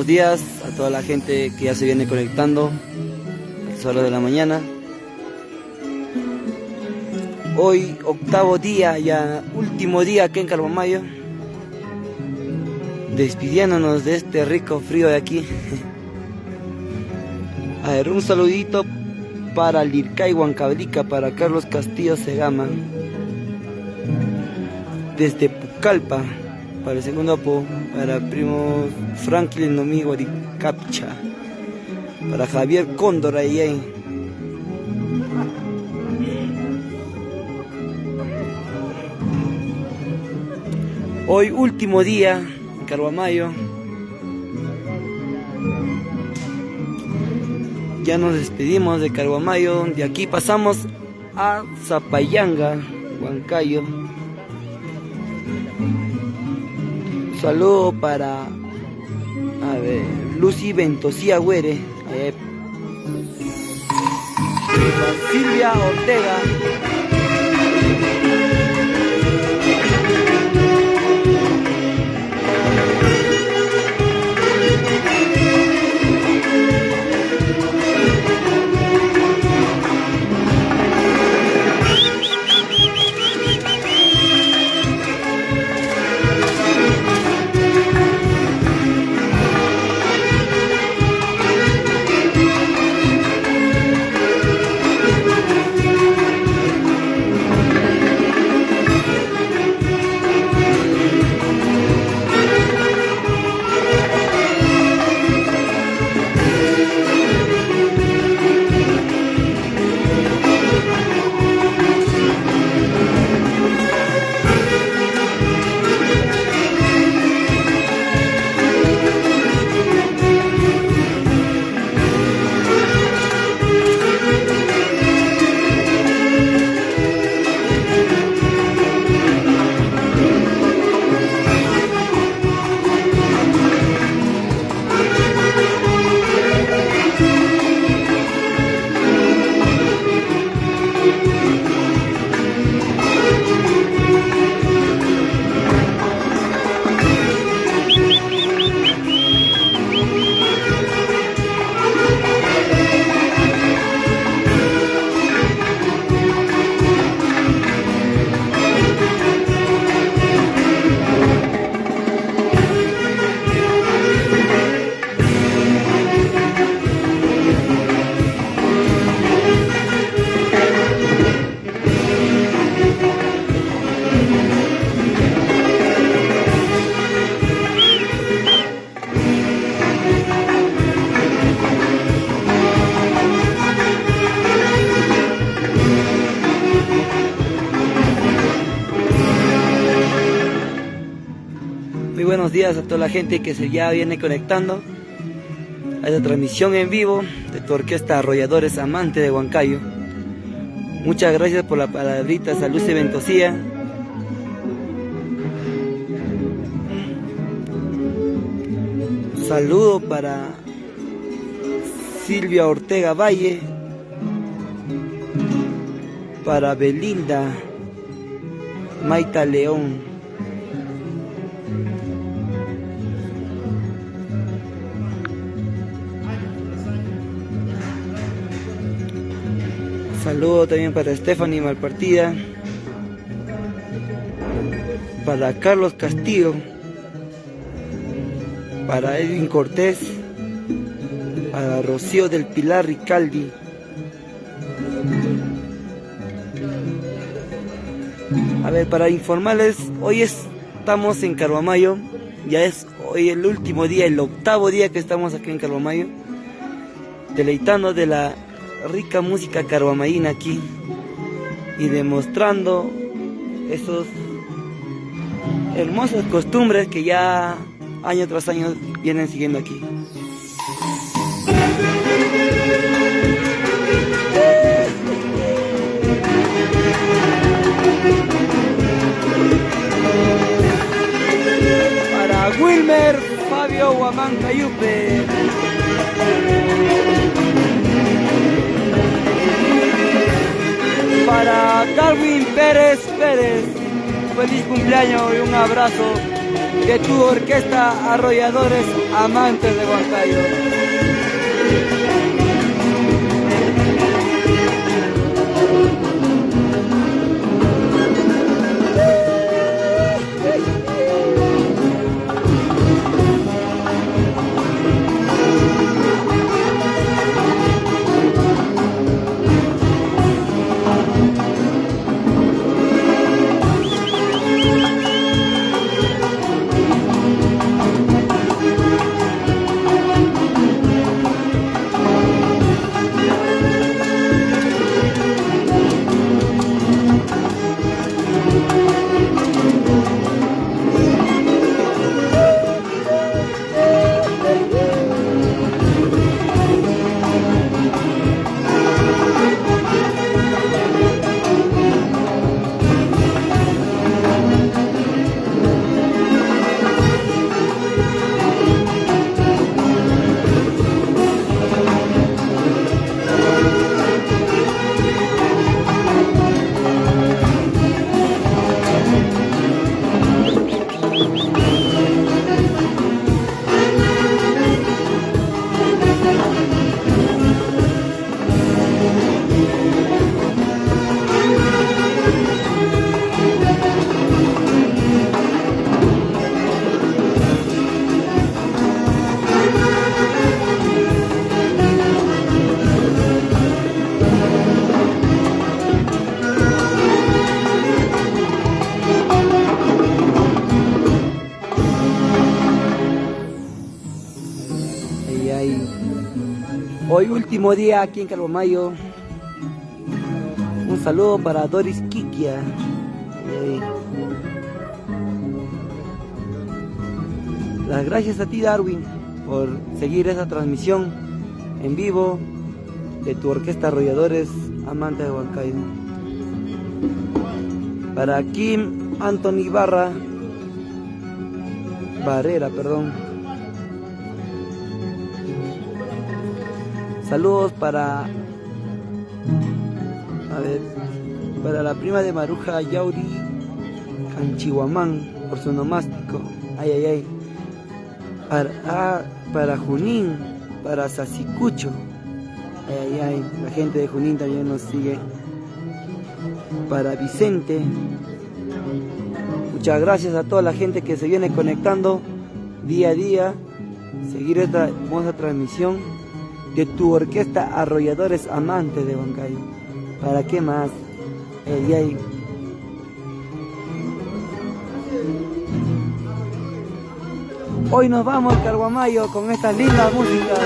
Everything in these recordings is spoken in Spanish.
buenos días a toda la gente que ya se viene conectando a las horas de la mañana. Hoy, octavo día, ya último día aquí en Carhuamayo, despidiéndonos de este rico frío de aquí. A ver, un saludito para Lircay Huancablica, para Carlos Castillo Segama, desde Pucallpa, para el segundo apo, para primo Franklin Nomigo de Capcha, para Javier Cóndor ahí. Hoy último día en Carhuamayo. Ya nos despedimos de Carhuamayo. De aquí pasamos a Zapayanga, Huancayo. Un saludo para Lucy Ventosía Güere, para Silvia Ortega. Muy buenos días a toda la gente que ya viene conectando a esta transmisión en vivo de tu orquesta Arrolladores Amante de Huancayo. Muchas gracias por la palabrita, a Lucy Ventosía. Saludo para Silvia Ortega Valle, para Belinda Maita León. Saludo también para Stephanie Malpartida, para Carlos Castillo, para Edwin Cortés, para Rocío del Pilar Ricaldi, a ver, para informarles, hoy estamos en Carhuamayo, ya es hoy el último día, el octavo día que estamos aquí en Carhuamayo, deleitando de la rica música carhuamayina aquí y demostrando esos hermosas costumbres que ya año tras año vienen siguiendo aquí. Para Wilmer Fabio Guamán Cayupe, para Darwin Pérez, feliz cumpleaños y un abrazo de tu orquesta Arrolladores Amantes de Huancayo. Hoy último día aquí en Carbomayo. Un saludo para Doris Kikia. Las gracias a ti, Darwin, por seguir esa transmisión en vivo de tu orquesta Arrolladores Amantes de Huancayo. Para Kim Anthony Barrera, perdón. Saludos para la prima de Maruja, Yauri Canchihuamán, por su nomástico. Para Junín, para Sasicucho. La gente de Junín también nos sigue. Para Vicente. Muchas gracias a toda la gente que se viene conectando día a día. Seguir esta hermosa transmisión de tu orquesta Arrolladores Amantes de Huancayo. ¿Para qué más? Hoy nos vamos a Carguamayo con estas lindas músicas.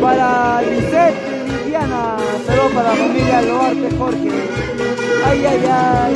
Para Lisette y Liliana, saludos para la familia Loarte Jorge. Ay, ay, ay.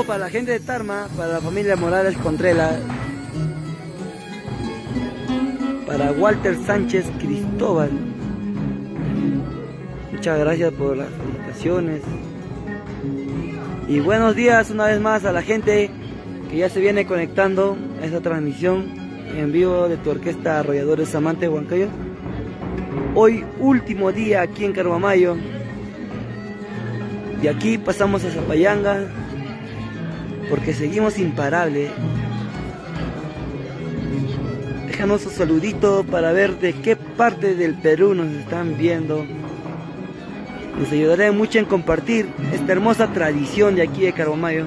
Para la gente de Tarma, para la familia Morales Contrela, para Walter Sánchez Cristóbal, Muchas gracias por las felicitaciones. Y buenos días una vez más a la gente que ya se viene conectando a esta transmisión en vivo de tu orquesta Arrolladores Amantes de Huancayo. Hoy último día aquí en Carhuamayo. De aquí pasamos a Zapayanga porque seguimos imparables. Déjanos un saludito para ver de qué parte del Perú nos están viendo. Nos ayudará mucho en compartir esta hermosa tradición de aquí de Carhuamayo.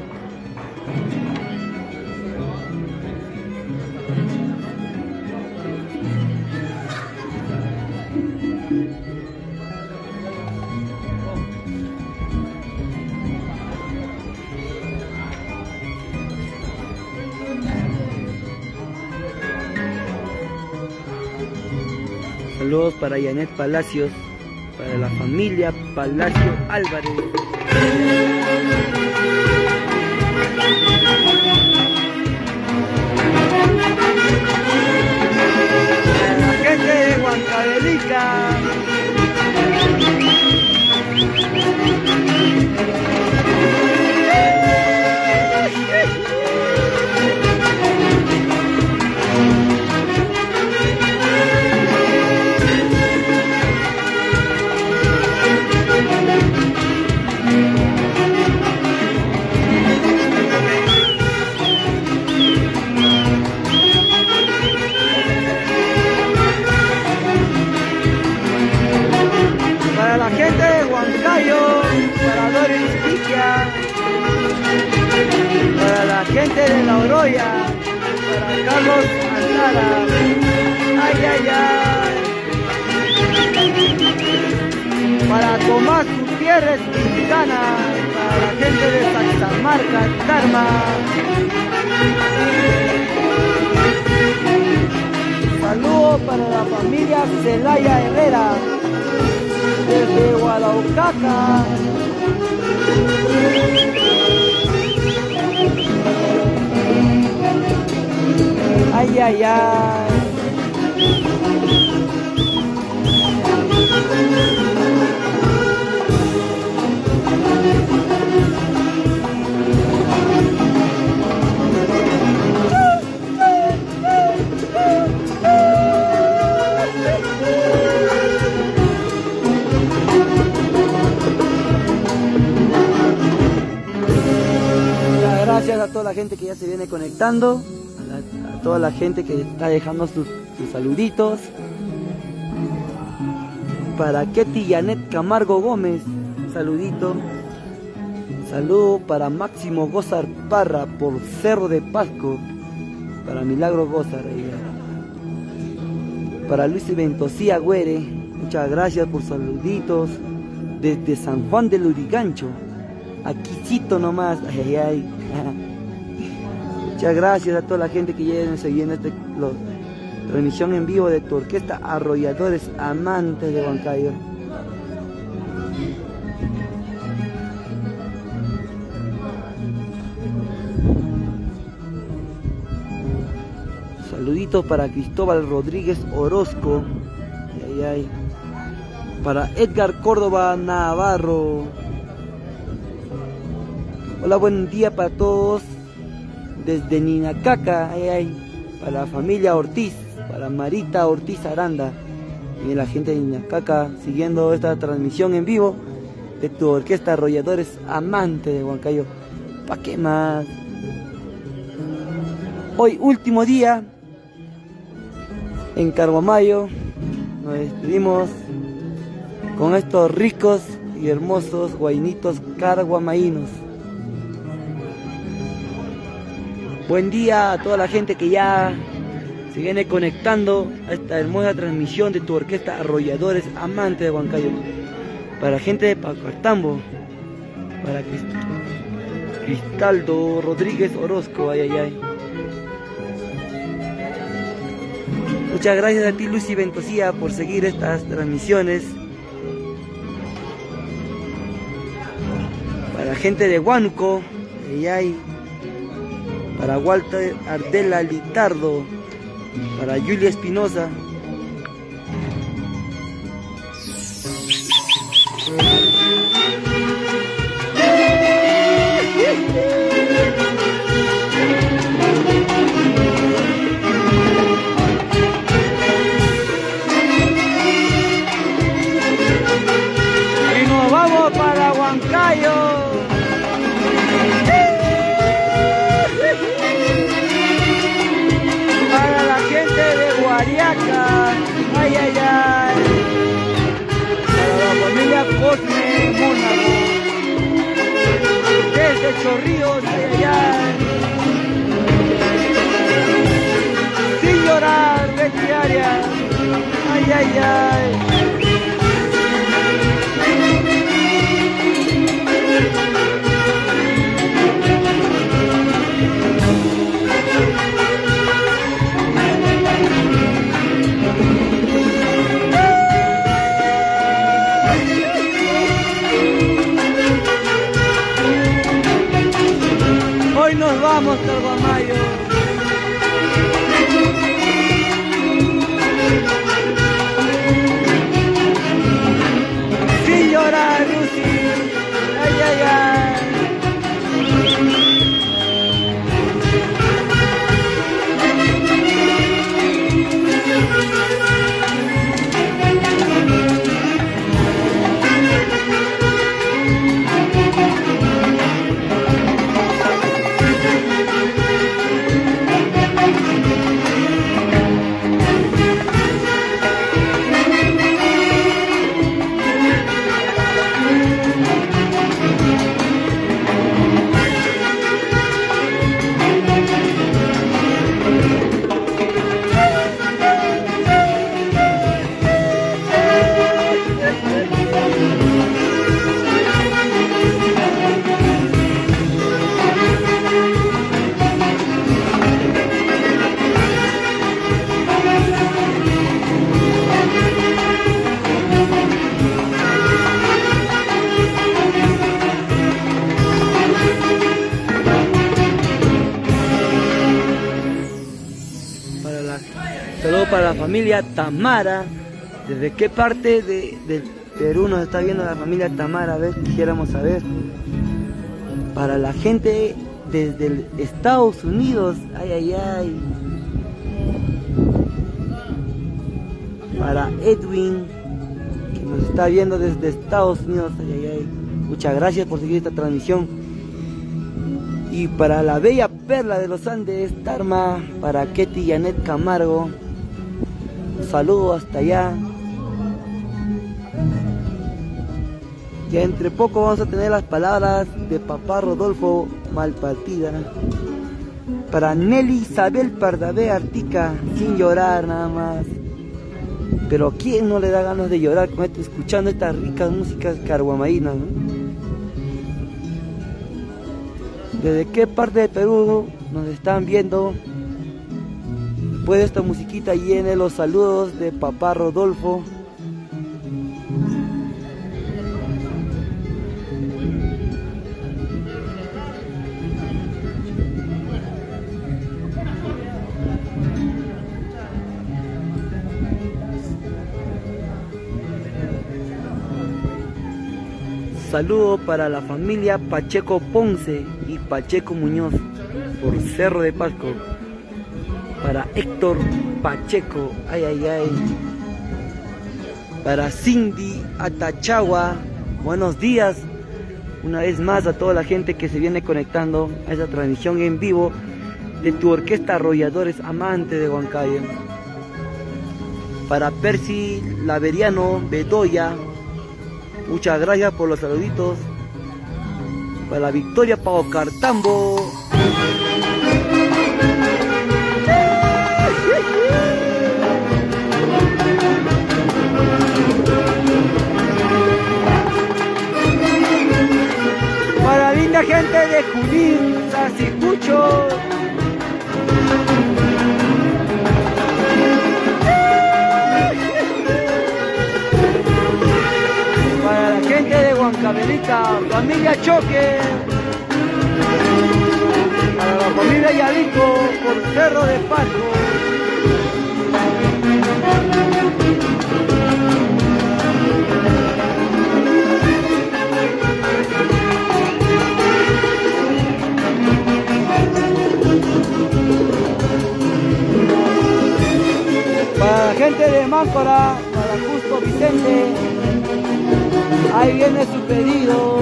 Saludos para Yanet Palacios, para la familia Palacio Álvarez. Para la gente de Huancavelica. Para la gente de Huancayo, para Doris Piquia, para la gente de La Oroya, para Carlos Antara, ay ay ay, para Tomás Gutiérrez Quintana, para la gente de Saxamarca, Tarma. Saludos para la familia Celaya Herrera desde Guadalcaca. Ay, ay, ay. Gracias a toda la gente que ya se viene conectando, a toda la gente que está dejando sus saluditos. Para Ketty Janet Camargo Gómez, saludito. Saludo para Máximo Gózar Parra por Cerro de Pasco. Para Milagro Gózar. Para Luis Ventosía Güere, muchas gracias por saluditos. Desde San Juan del Lurigancho. Aquícito nomás, ay, ay. Muchas gracias a toda la gente que llegue siguiendo transmisión en vivo de tu orquesta Arrolladores Amantes de Huancayo. Saluditos para Cristóbal Rodríguez Orozco, ay, ay. Para Edgar Córdoba Navarro. Hola, buen día para todos desde Ninacaca, ay, ay, para la familia Ortiz, para Marita Ortiz Aranda y la gente de Ninacaca siguiendo esta transmisión en vivo de tu orquesta Arrolladores Amantes de Huancayo. ¿Para qué más? Hoy último día en Carhuamayo, nos despedimos con estos ricos y hermosos guainitos carhuamaínos. Buen día a toda la gente que ya se viene conectando a esta hermosa transmisión de tu orquesta Arrolladores Amantes de Huancayo. Para la gente de Pacuartambo, para Cristaldo Rodríguez Orozco, ay, ay, ay. Muchas gracias a ti, Lucy Ventosía, por seguir estas transmisiones. Para la gente de Huánuco, ay, ay. Para Walter Ardela Litardo, para Julia Espinosa. Y nos vamos para Huancayo. Para la gente de Guariaca, ay, ay, ay. Para la familia Cosme Mónaco. Desde Chorrillos, ay, ay, ay. Sin llorar, Betty Arias, ay, ay, ay. Hoy nos vamos a Guamayo. Sin llorar, Lucy. Ay, ay, ay. Saludos para la familia Tamara. ¿Desde qué parte del Perú nos está viendo la familia Tamara? A ver, quisiéramos saber. Para la gente desde Estados Unidos, ay, ay, ay. Para Edwin, que nos está viendo desde Estados Unidos, ay, ay, ay. Muchas gracias por seguir esta transmisión. Y para la bella perla de los Andes, Tarma, para Ketty Janet Camargo, un saludo hasta allá. Ya entre poco vamos a tener las palabras de papá Rodolfo Malpartida. Para Nelly Isabel Pardavé Artica, sin llorar nada más. Pero ¿quién no le da ganas de llorar con esto, escuchando estas ricas músicas carguamaínas, ¿no? ¿Desde qué parte de Perú nos están viendo? Después de esta musiquita llene los saludos de papá Rodolfo. Saludo para la familia Pacheco Ponce y Pacheco Muñoz por Cerro de Pasco. Para Héctor Pacheco, ay, ay, ay. Para Cindy Atachagua, buenos días. Una vez más a toda la gente que se viene conectando a esa transmisión en vivo de tu orquesta Arrolladores Amante de Huancayo. Para Percy Laveriano Bedoya, muchas gracias por los saluditos. Para la Victoria Pao Cartambo. Para la linda gente de Junín, Sacicucho. Para la gente de Huancavelica, familia Choque. Para la familia Yalico, por Cerro de Pasco. para Justo Vicente. Ahí viene su pedido.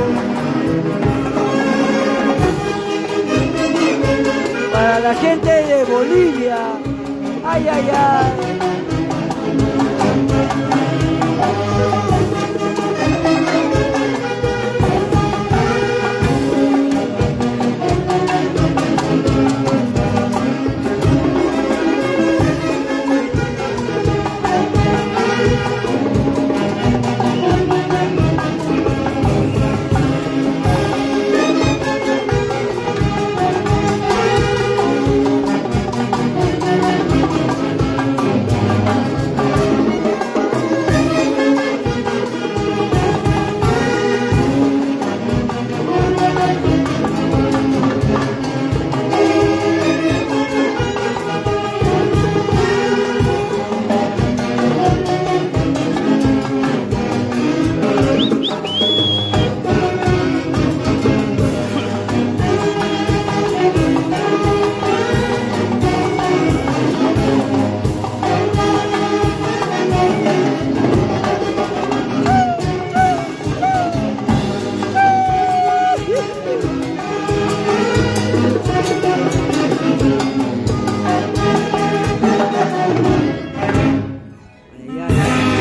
Para la gente de Bolivia. Ay, ay, ay.